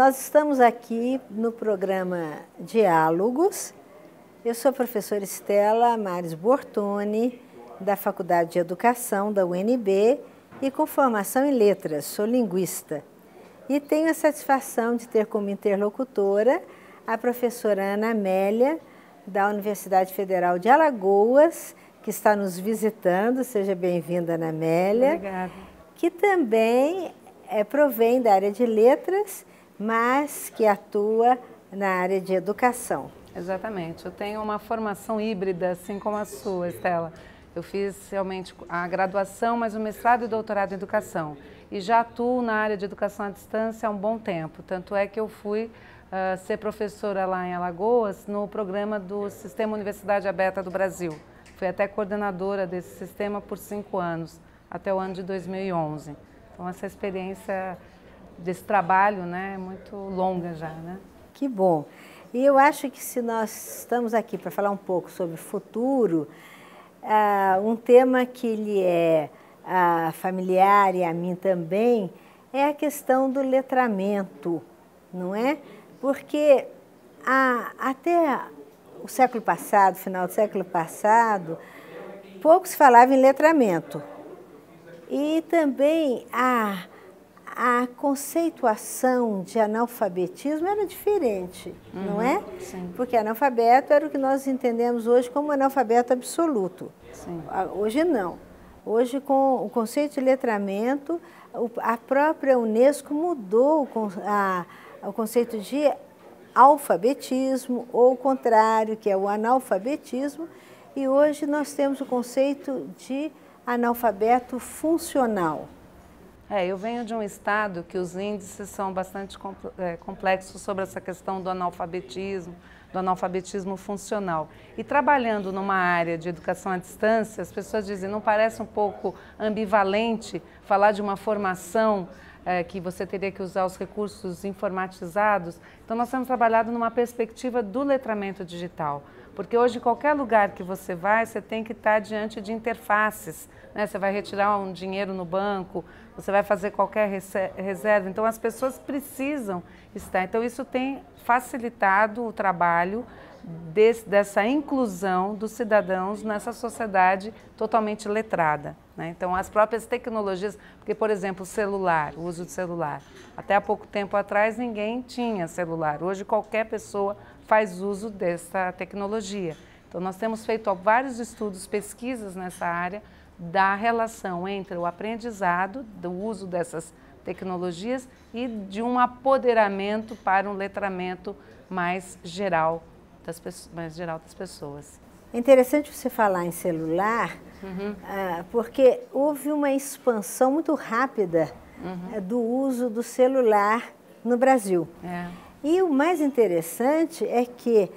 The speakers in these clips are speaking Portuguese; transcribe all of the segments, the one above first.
nós estamos aqui no programa Diálogos. Eu sou a professora Estela Mares Bortoni, da Faculdade de Educação da UNB e com formação em letras, sou linguista. E tenho a satisfação de ter como interlocutora a professora Ana Amélia, da Universidade Federal de Alagoas, que está nos visitando. Seja bem-vinda, Ana Amélia. Obrigada. Que também provém da área de letras, mas que atua na área de educação. Exatamente. Eu tenho uma formação híbrida, assim como a sua, Estela. Eu fiz realmente a graduação, mas o mestrado e doutorado em educação. E já atuo na área de educação à distância há um bom tempo. Tanto é que eu fui ser professora lá em Alagoas no programa do Sistema Universidade Aberta do Brasil. Fui até coordenadora desse sistema por 5 anos, até o ano de 2011. Então essa experiência desse trabalho, né, é muito longa já, né? Que bom. E eu acho que se nós estamos aqui para falar um pouco sobre futuro, um tema que lhe é familiar e a mim também, é a questão do letramento, não é? Porque até o século passado, final do século passado, pouco se falava em letramento. E também a conceituação de analfabetismo era diferente, não é? Sim. Porque analfabeto era o que nós entendemos hoje como analfabeto absoluto. Sim. Hoje não. Hoje, com o conceito de letramento, a própria Unesco mudou o conceito de alfabetismo, ou o contrário, que é o analfabetismo, e hoje nós temos o conceito de analfabeto funcional. Eu venho de um estado que os índices são bastante complexos sobre essa questão do analfabetismo funcional. E trabalhando numa área de educação à distância, as pessoas dizem, não parece um pouco ambivalente falar de uma formação que você teria que usar os recursos informatizados? Então nós temos trabalhado numa perspectiva do letramento digital. Porque hoje, qualquer lugar que você vai, você tem que estar diante de interfaces, né? Você vai retirar um dinheiro no banco, você vai fazer qualquer reserva. Então, as pessoas precisam estar. Então, isso tem facilitado o trabalho dessa inclusão dos cidadãos nessa sociedade totalmente letrada, né? Então, as próprias tecnologias, porque, por exemplo, o celular, o uso do celular. Até há pouco tempo atrás, ninguém tinha celular. Hoje, qualquer pessoa faz uso dessa tecnologia. Então, nós temos feito vários estudos, pesquisas nessa área da relação entre o aprendizado, do uso dessas tecnologias e de um apoderamento para um letramento mais geral das pessoas. É interessante você falar em celular, porque houve uma expansão muito rápida do uso do celular no Brasil. E o mais interessante é que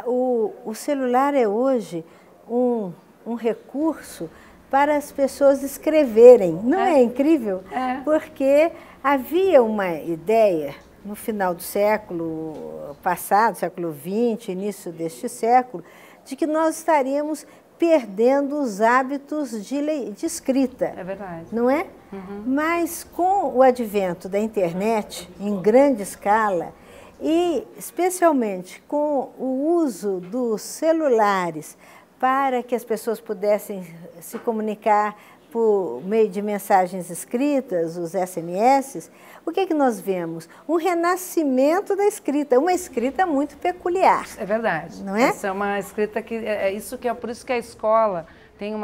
o celular é hoje um recurso para as pessoas escreverem. Não é incrível? Porque havia uma ideia no final do século passado, século XX, início deste século, de que nós estaríamos perdendo os hábitos de escrita. É verdade. Não é? Mas com o advento da internet em grande escala, e especialmente com o uso dos celulares para que as pessoas pudessem se comunicar por meio de mensagens escritas, os SMS, o que é que nós vemos? Um renascimento da escrita, uma escrita muito peculiar. É verdade. Não é? Essa é uma escrita que por isso que a escola tem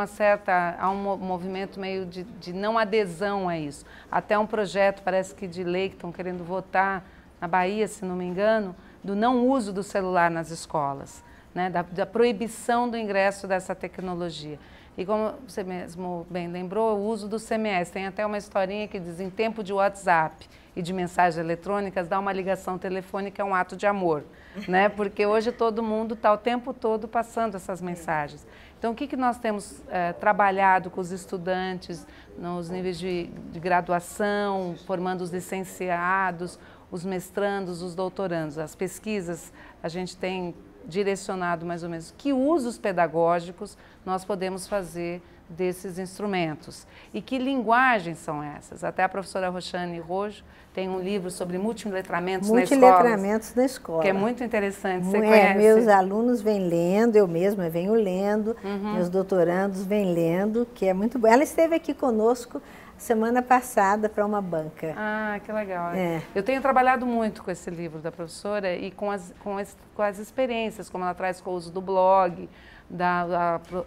há um movimento meio de não adesão a isso. Até um projeto, parece que de lei, que estão querendo votar na Bahia, se não me engano, do não uso do celular nas escolas, né? Da proibição do ingresso dessa tecnologia. E como você mesmo bem lembrou, o uso do CMS. Tem até uma historinha que diz, em tempo de WhatsApp e de mensagens eletrônicas, dar uma ligação telefônica é um ato de amor, né? Porque hoje todo mundo está o tempo todo passando essas mensagens. Então, o que nós temos trabalhado com os estudantes nos níveis de graduação, formando os licenciados, os mestrandos, os doutorandos? As pesquisas, a gente tem direcionado mais ou menos que usos pedagógicos nós podemos fazer desses instrumentos. E que linguagens são essas? Até a professora Roxane Rojo tem um livro sobre multiletramentos na escola. Multiletramentos na escola. Que é muito interessante. Você conhece? Meus alunos vêm lendo, eu mesma venho lendo, meus doutorandos vêm lendo, que é muito bom. Ela esteve aqui conosco semana passada para uma banca. Ah, que legal. Eu tenho trabalhado muito com esse livro da professora e com as experiências, como ela traz com o uso do blog,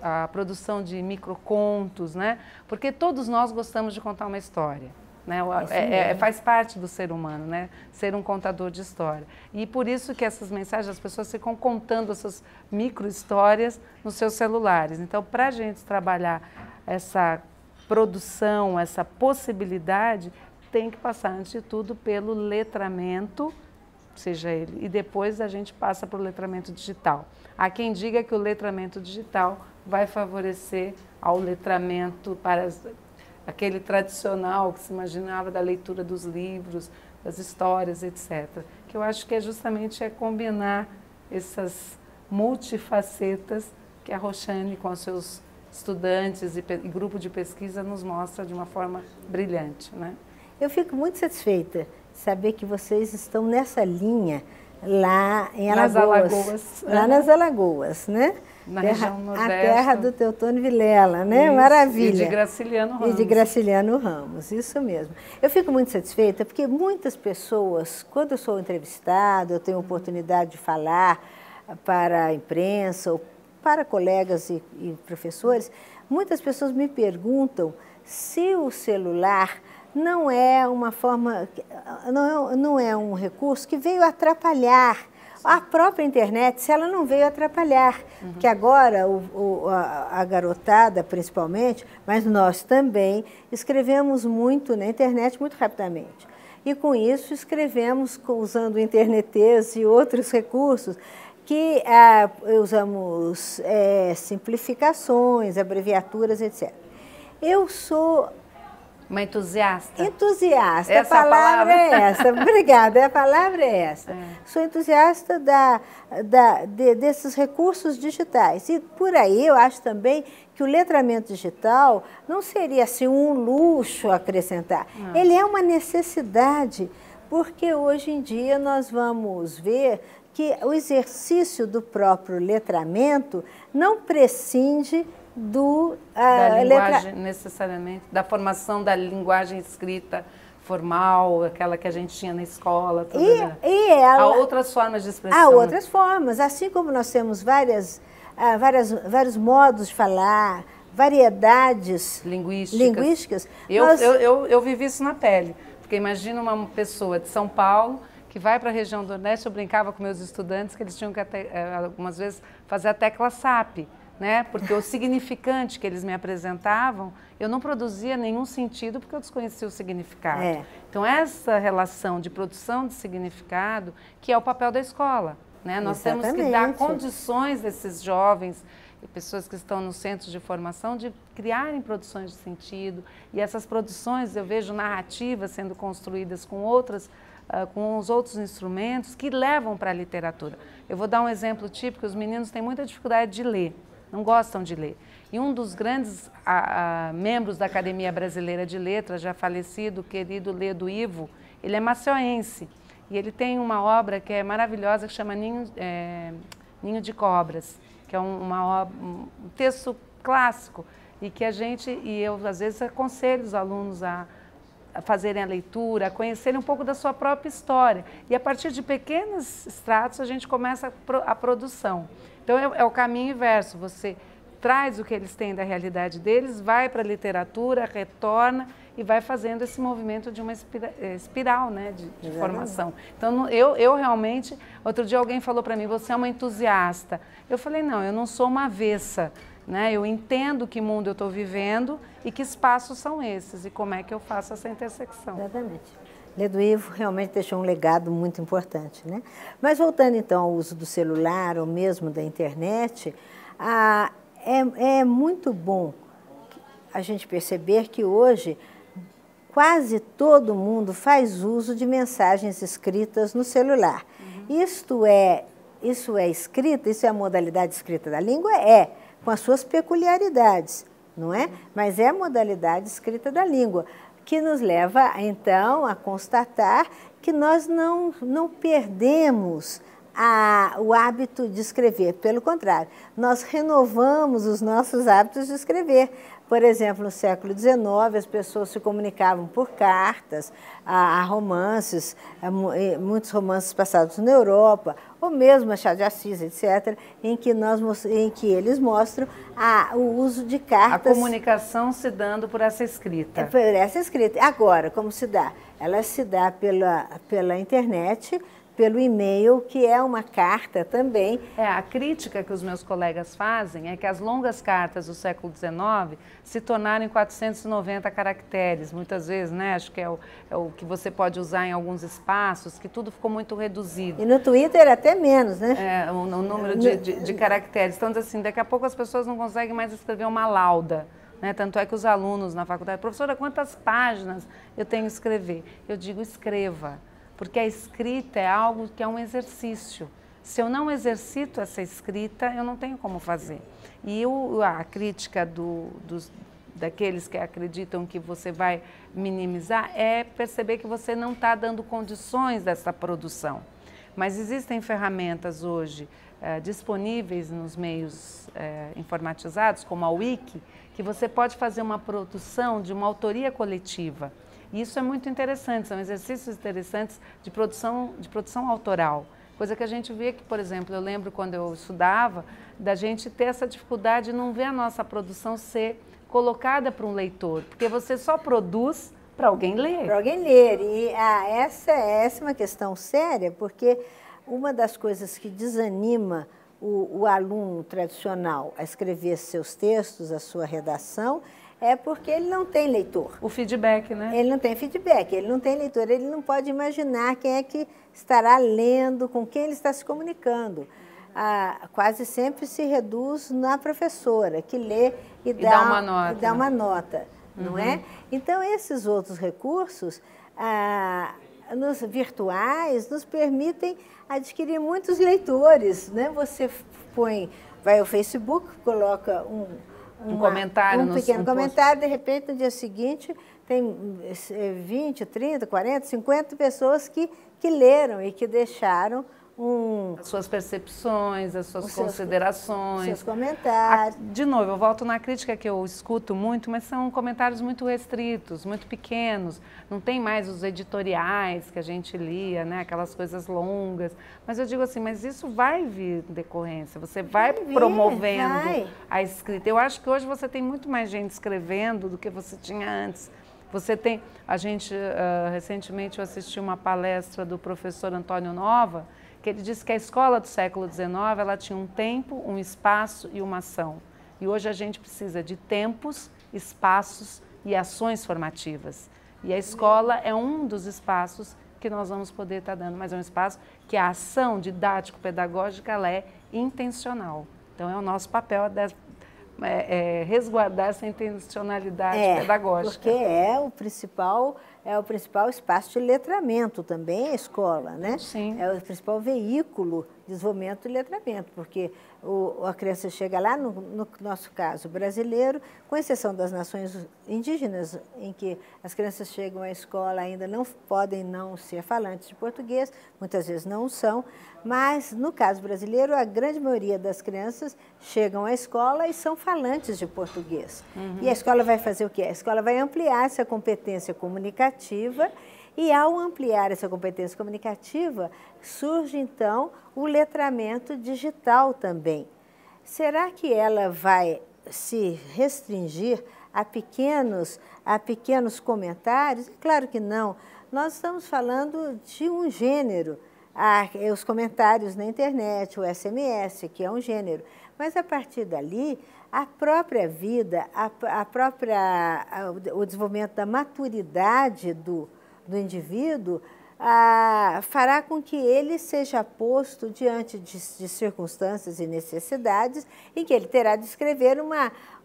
a produção de microcontos, né? Porque todos nós gostamos de contar uma história. Né? Faz parte do ser humano, né? Ser um contador de história. E por isso que essas mensagens, as pessoas ficam contando essas micro-histórias nos seus celulares. Então, para a gente trabalhar essa produção, essa possibilidade, tem que passar, antes de tudo, pelo letramento, seja ele, e depois a gente passa para o letramento digital. Há quem diga que o letramento digital vai favorecer ao letramento para aquele tradicional que se imaginava da leitura dos livros, das histórias, etc. Que eu acho que justamente combinar essas multifacetas que a Roxane, com os seus estudantes e grupo de pesquisa, nos mostra de uma forma brilhante, né? Eu fico muito satisfeita de saber que vocês estão nessa linha lá em Alagoas. Lá nas Alagoas, né? Na região nordeste. A terra do Teotônio Vilela, né? Isso, maravilha. E de Graciliano Ramos. E de Graciliano Ramos, isso mesmo. Eu fico muito satisfeita porque muitas pessoas, quando eu sou entrevistada, eu tenho a oportunidade de falar para a imprensa ou para colegas e professores, muitas pessoas me perguntam se o celular não é uma forma, não é um recurso que veio atrapalhar a própria internet, se ela não veio atrapalhar. Que agora a garotada, principalmente, mas nós também, escrevemos muito na internet muito rapidamente. E com isso escrevemos usando internetês e outros recursos que usamos simplificações, abreviaturas, etc. Eu sou uma entusiasta. Entusiasta, essa a palavra é essa. Obrigada, a palavra é essa. Sou entusiasta desses recursos digitais. E por aí eu acho também que o letramento digital não seria assim um luxo acrescentar. Não. Ele é uma necessidade, porque hoje em dia nós vamos ver que o exercício do próprio letramento não prescinde da linguagem, necessariamente, da formação da linguagem escrita formal, aquela que a gente tinha na escola. Há outras formas de expressão. Há outras formas, assim como nós temos vários modos de falar, variedades linguísticas. Eu vivi isso na pele, porque imagina uma pessoa de São Paulo que vai para a região do Nordeste. Eu brincava com meus estudantes que eles tinham que algumas vezes fazer a tecla SAP, né? Porque o significante que eles me apresentavam, eu não produzia nenhum sentido porque eu desconhecia o significado. Então, essa relação de produção de significado, que é o papel da escola, né? Nós temos que dar condições desses jovens e pessoas que estão nos centros de formação de criarem produções de sentido. E essas produções, eu vejo narrativas sendo construídas com os outros instrumentos que levam para a literatura. Eu vou dar um exemplo típico: os meninos têm muita dificuldade de ler, não gostam de ler. E um dos grandes membros da Academia Brasileira de Letras, já falecido, o querido Ledo Ivo, ele é macioense. E ele tem uma obra que é maravilhosa, que chama Ninho de Cobras, que é um texto clássico, e que eu às vezes aconselho os alunos a fazerem a leitura, a conhecerem um pouco da sua própria história. E a partir de pequenos extratos a gente começa a produção. Então é o caminho inverso: você traz o que eles têm da realidade deles, vai para a literatura, retorna e vai fazendo esse movimento de uma espiral, né, de formação. Então eu realmente, outro dia alguém falou para mim: você é uma entusiasta. Eu falei: não, eu não sou uma avessa. Né? Eu entendo que mundo eu estou vivendo e que espaços são esses e como é que eu faço essa intersecção. Exatamente. Ledo Ivo realmente deixou um legado muito importante, né? Mas voltando então ao uso do celular ou mesmo da internet, é muito bom a gente perceber que hoje quase todo mundo faz uso de mensagens escritas no celular. Isso é escrita, isso é a modalidade escrita da língua? Com as suas peculiaridades, não é? Mas é a modalidade escrita da língua, que nos leva, então, a constatar que nós não perdemos o hábito de escrever. Pelo contrário, nós renovamos os nossos hábitos de escrever. Por exemplo, no século XIX, as pessoas se comunicavam por cartas, há romances, muitos romances passados na Europa, ou mesmo Machado de Assis, etc., em que eles mostram o uso de cartas. A comunicação se dando por essa escrita. Por essa escrita. Agora, como se dá? Ela se dá pela internet, pelo e-mail, que é uma carta também. A crítica que os meus colegas fazem é que as longas cartas do século XIX se tornaram em 490 caracteres, muitas vezes, né? Acho que é o que você pode usar em alguns espaços, que tudo ficou muito reduzido. E no Twitter até menos, né? O número de caracteres. Então, assim, daqui a pouco as pessoas não conseguem mais escrever uma lauda. Né? Tanto é que os alunos na faculdade, professora, quantas páginas eu tenho que escrever? Eu digo, escreva. Porque a escrita é algo que é um exercício. Se eu não exercito essa escrita, eu não tenho como fazer. E a crítica daqueles que acreditam que você vai minimizar é perceber que você não está dando condições dessa produção. Mas existem ferramentas hoje disponíveis nos meios informatizados, como a Wiki, que você pode fazer uma produção de uma autoria coletiva. E isso é muito interessante, são exercícios interessantes de produção autoral. Coisa que a gente vê que, por exemplo, eu lembro quando eu estudava, da gente ter essa dificuldade de não ver a nossa produção ser colocada para um leitor, porque você só produz para alguém ler. Para alguém ler. E essa é uma questão séria, porque uma das coisas que desanima o aluno tradicional a escrever seus textos, a sua redação, é porque ele não tem leitor. O feedback, né? Ele não tem feedback, ele não tem leitor, ele não pode imaginar quem é que estará lendo, com quem ele está se comunicando. Quase sempre se reduz na professora, que lê e dá uma nota, não é? Então, esses outros recursos nos virtuais nos permitem adquirir muitos leitores, né? Você vai ao Facebook, coloca um pequeno comentário, de repente, no dia seguinte, tem 20, 30, 40, 50 pessoas que leram e que deixaram as suas percepções, as suas considerações. Seus comentários. De novo, eu volto na crítica que eu escuto muito, mas são comentários muito restritos, muito pequenos. Não tem mais os editoriais que a gente lia, né? Aquelas coisas longas. Mas eu digo assim, mas isso vai vir decorrência, você vai promovendo a escrita. Eu acho que hoje você tem muito mais gente escrevendo do que você tinha antes. Recentemente eu assisti uma palestra do professor Antônio Nova, que ele disse que a escola do século XIX ela tinha um tempo, um espaço e uma ação. E hoje a gente precisa de tempos, espaços e ações formativas. E a escola é um dos espaços que nós vamos poder estar dando, mas é um espaço que a ação didático-pedagógica ela é intencional. Então é o nosso papel resguardar essa intencionalidade pedagógica. Porque é o principal espaço de letramento também, a escola, né? Sim. É o principal veículo de desenvolvimento e letramento, porque a criança chega lá, no nosso caso brasileiro, com exceção das nações indígenas, em que as crianças chegam à escola ainda podem não ser falantes de português, muitas vezes não são, mas no caso brasileiro, a grande maioria das crianças chegam à escola e são falantes de português. E a escola vai fazer o quê? A escola vai ampliar essa competência comunicativa. E ao ampliar essa competência comunicativa, surge então o letramento digital também. Será que ela vai se restringir a pequenos comentários? Claro que não. Nós estamos falando de um gênero. Os comentários na internet, o SMS, que é um gênero. Mas a partir dali, a própria vida, o desenvolvimento da maturidade do indivíduo fará com que ele seja posto diante de circunstâncias e necessidades em que ele terá de escrever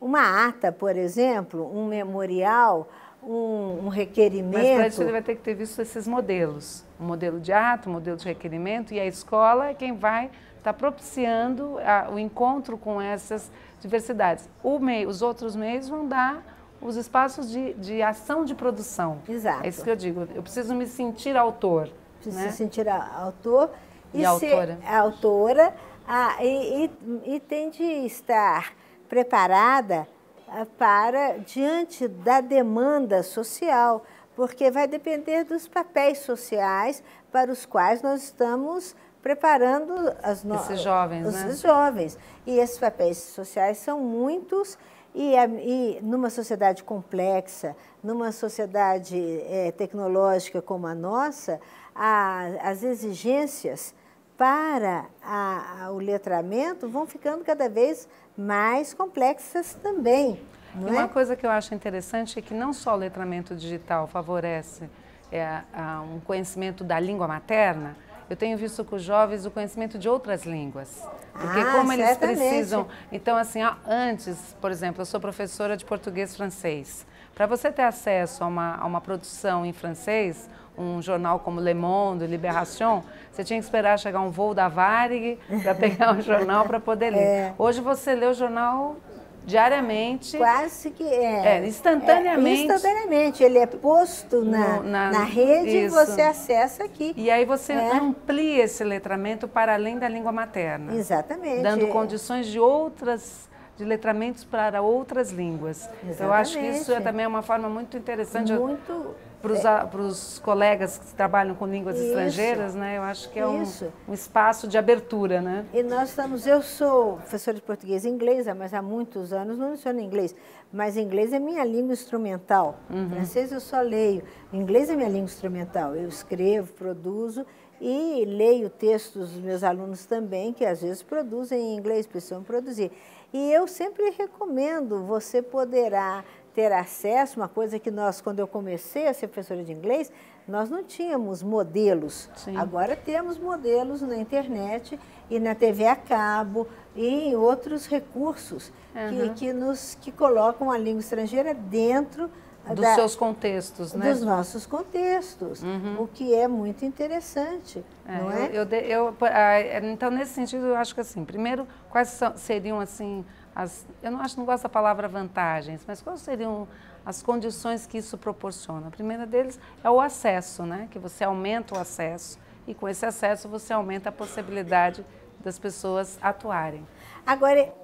uma ata, por exemplo, um memorial, um requerimento... Mas para isso ele vai ter que ter visto esses modelos. Um modelo de ato, um modelo de requerimento, e a escola é quem vai estar propiciando o encontro com essas diversidades. Os outros meios vão dar os espaços de ação de produção. Exato. É isso que eu digo. Eu preciso me sentir autor. Preciso né? se sentir autor e autora. Ser autora e tem de estar preparada para diante da demanda social, porque vai depender dos papéis sociais para os quais nós estamos preparando esses jovens, os jovens. E esses papéis sociais são muitos e numa sociedade complexa, numa sociedade tecnológica como a nossa, as exigências para o letramento vão ficando cada vez mais complexas também. Não e uma coisa que eu acho interessante é que não só o letramento digital favorece um conhecimento da língua materna, eu tenho visto com os jovens o conhecimento de outras línguas. Porque como eles precisam... Então, assim, antes, por exemplo, eu sou professora de português e francês. Para você ter acesso a uma produção em francês, um jornal como Le Monde, Libération, você tinha que esperar chegar um voo da Varig para pegar o jornal para poder ler. Hoje você lê o jornal diariamente. Quase que instantaneamente. Instantaneamente. Ele é posto na rede e você acessa aqui. E aí você amplia esse letramento para além da língua materna. Exatamente. Dando condições de letramentos para outras línguas. Exatamente. Então, eu acho que isso também é uma forma muito interessante para os colegas que trabalham com línguas estrangeiras, né? Eu acho que é um espaço de abertura, né? E eu sou professora de português e inglês, mas há muitos anos não leciono inglês, mas inglês é minha língua instrumental. Francês eu só leio. Inglês é minha língua instrumental. Eu escrevo, produzo e leio textos dos meus alunos também, que às vezes produzem em inglês, precisam produzir. E eu sempre recomendo, você poderá ter acesso, uma coisa que quando eu comecei a ser professora de inglês, nós não tínhamos modelos. Sim. Agora temos modelos na internet e na TV a cabo e em outros recursos que colocam a língua estrangeira dentro dos seus contextos, né? Dos nossos contextos, o que é muito interessante, não é? Então, nesse sentido, eu acho que assim, primeiro, quais seriam assim eu não gosto da palavra vantagens, mas quais seriam as condições que isso proporciona? A primeira deles é o acesso, né? Que você aumenta o acesso e com esse acesso você aumenta a possibilidade das pessoas atuarem. Agora,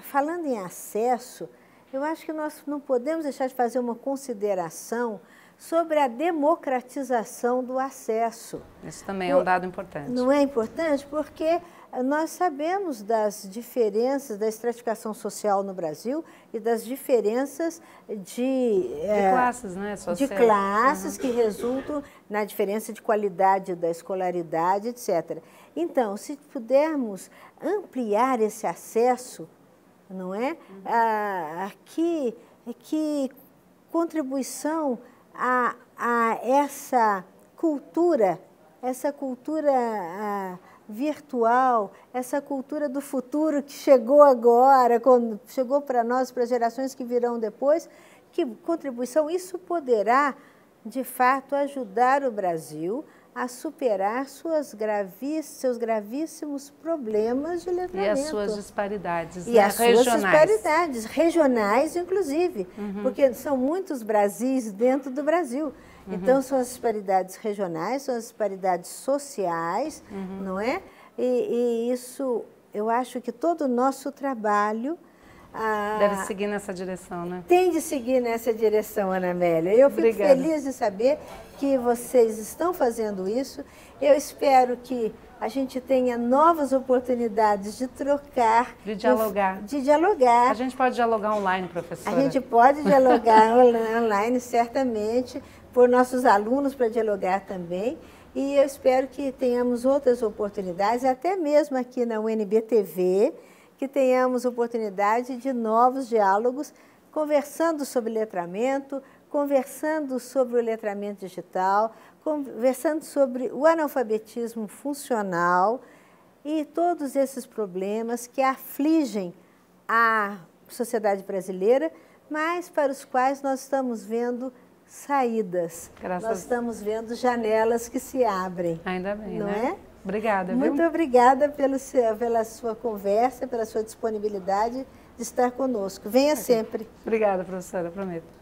falando em acesso, eu acho que nós não podemos deixar de fazer uma consideração sobre a democratização do acesso. Isso também é um dado importante. Não é importante? Porque nós sabemos das diferenças da estratificação social no Brasil e das diferenças de classes, né? De classes que resultam na diferença de qualidade da escolaridade, etc. Então, se pudermos ampliar esse acesso, não é? Que contribuição a essa cultura virtual, essa cultura do futuro que chegou agora, chegou para nós, para as gerações que virão depois, que contribuição isso poderá, de fato, ajudar o Brasil a superar seus gravíssimos problemas de letramento. E as suas disparidades, e as suas disparidades, regionais, inclusive, porque são muitos Brasis dentro do Brasil. Então, são as disparidades regionais, são as disparidades sociais, não é? E isso, eu acho que todo o nosso trabalho... deve seguir nessa direção, né? Tem de seguir nessa direção, Ana Amélia. Eu fico feliz de saber que vocês estão fazendo isso. Eu espero que a gente tenha novas oportunidades de trocar. De dialogar. De dialogar. A gente pode dialogar online, professora? A gente pode dialogar online, certamente, por nossos alunos para dialogar também. E eu espero que tenhamos outras oportunidades, até mesmo aqui na UNB-TV, que tenhamos oportunidade de novos diálogos, conversando sobre letramento, conversando sobre o letramento digital, conversando sobre o analfabetismo funcional e todos esses problemas que afligem a sociedade brasileira, mas para os quais nós estamos vendo saídas. Nós estamos vendo janelas que se abrem. Ainda bem, não né? É? Obrigada. Muito obrigada pela sua conversa, pela sua disponibilidade de estar conosco. Venha sempre. Obrigada, professora, prometo.